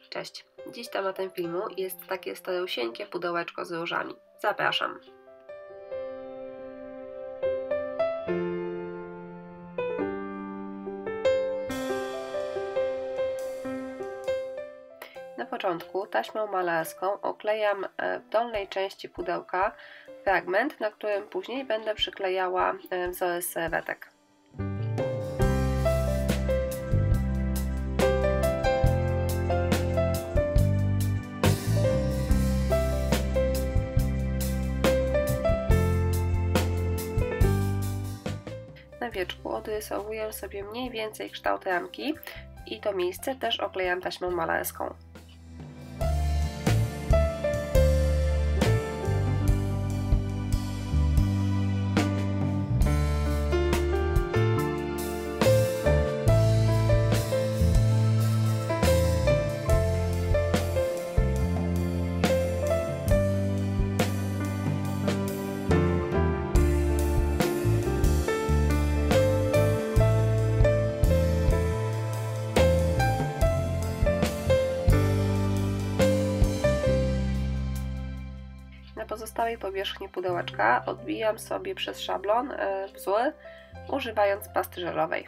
Cześć! Dziś tematem filmu jest takie starusieńkie pudełeczko z różami. Zapraszam! Na początku taśmą malarską oklejam w dolnej części pudełka fragment, na którym później będę przyklejała wzory z serwetek. Na wieczku odrysowuję sobie mniej więcej kształt ramki i to miejsce też oklejam taśmą malarską. Na pozostałej powierzchni pudełeczka odbijam sobie przez szablon wzór, używając pasty żelowej.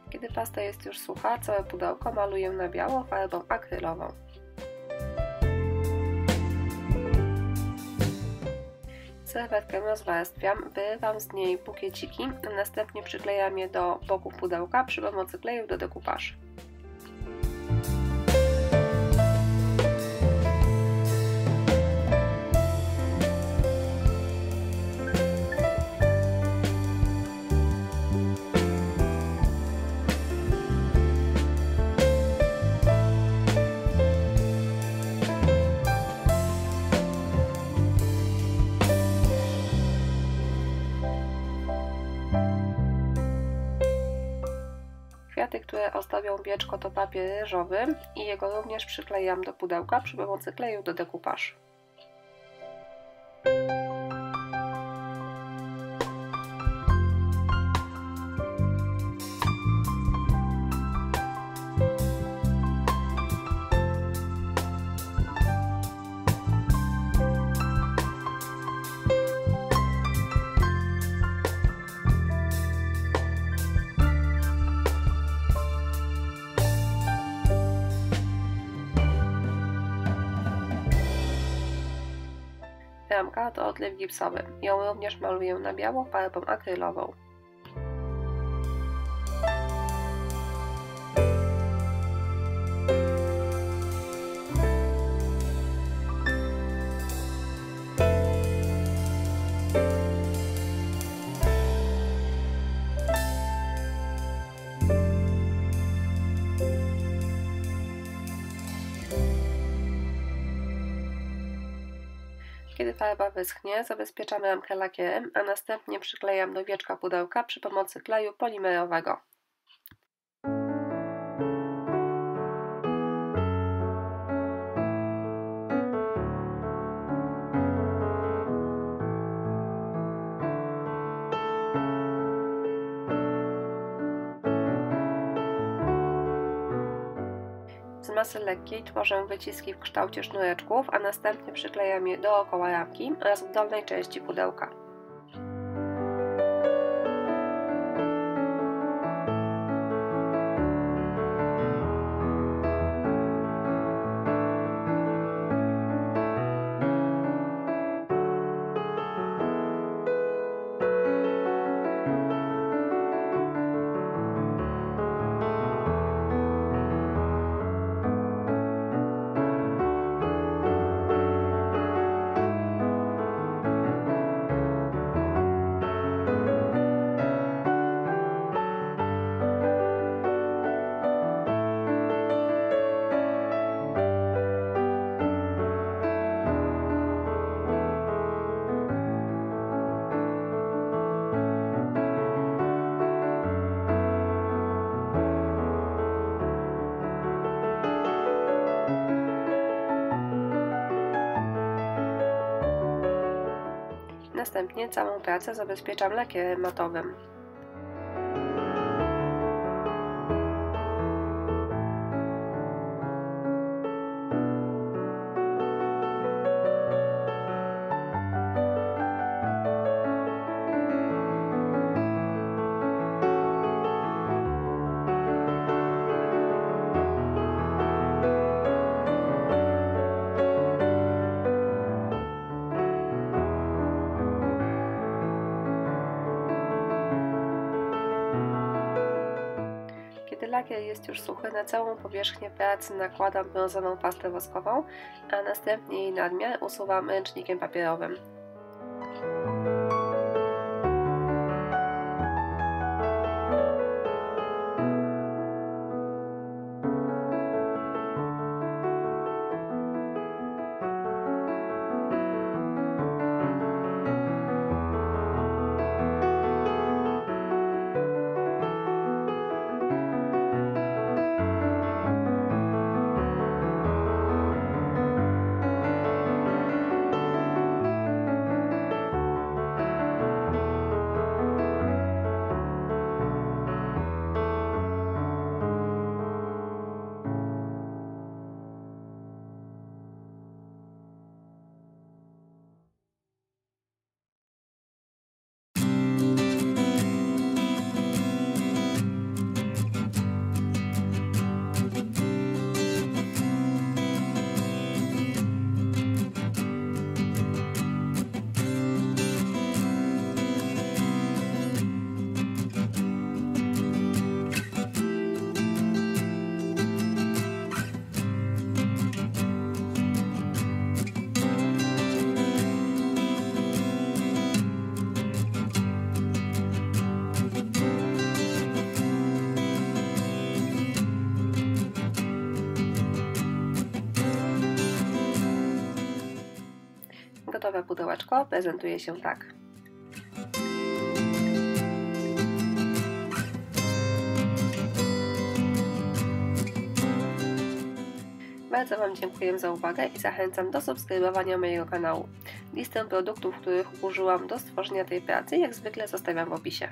Kiedy pasta jest już sucha, całe pudełko maluję na biało farbą akrylową. Serwetkę rozwarstwiam, wyrywam z niej bukieciki, a następnie przyklejam je do boku pudełka przy pomocy kleju do decoupage. Kwiaty, które ozdabią wieczko, to papier ryżowy i jego również przyklejam do pudełka przy pomocy kleju do decoupage. Ramka to odlew gipsowy. Ją również maluję na biało farbą akrylową. Kiedy farba wyschnie, zabezpieczam ramkę lakierem, a następnie przyklejam do wieczka pudełka przy pomocy kleju polimerowego. Z masy lekkiej tworzę wyciski w kształcie sznureczków, a następnie przyklejam je dookoła ramki oraz w dolnej części pudełka. Następnie całą pracę zabezpieczam lakiem matowym. Kiedy lakier jest już suchy, na całą powierzchnię pracy nakładam brązową pastę woskową, a następnie jej nadmiar usuwam ręcznikiem papierowym. Gotowe pudełeczko prezentuje się tak. Bardzo Wam dziękuję za uwagę i zachęcam do subskrybowania mojego kanału. Listę produktów, których użyłam do stworzenia tej pracy, jak zwykle zostawiam w opisie.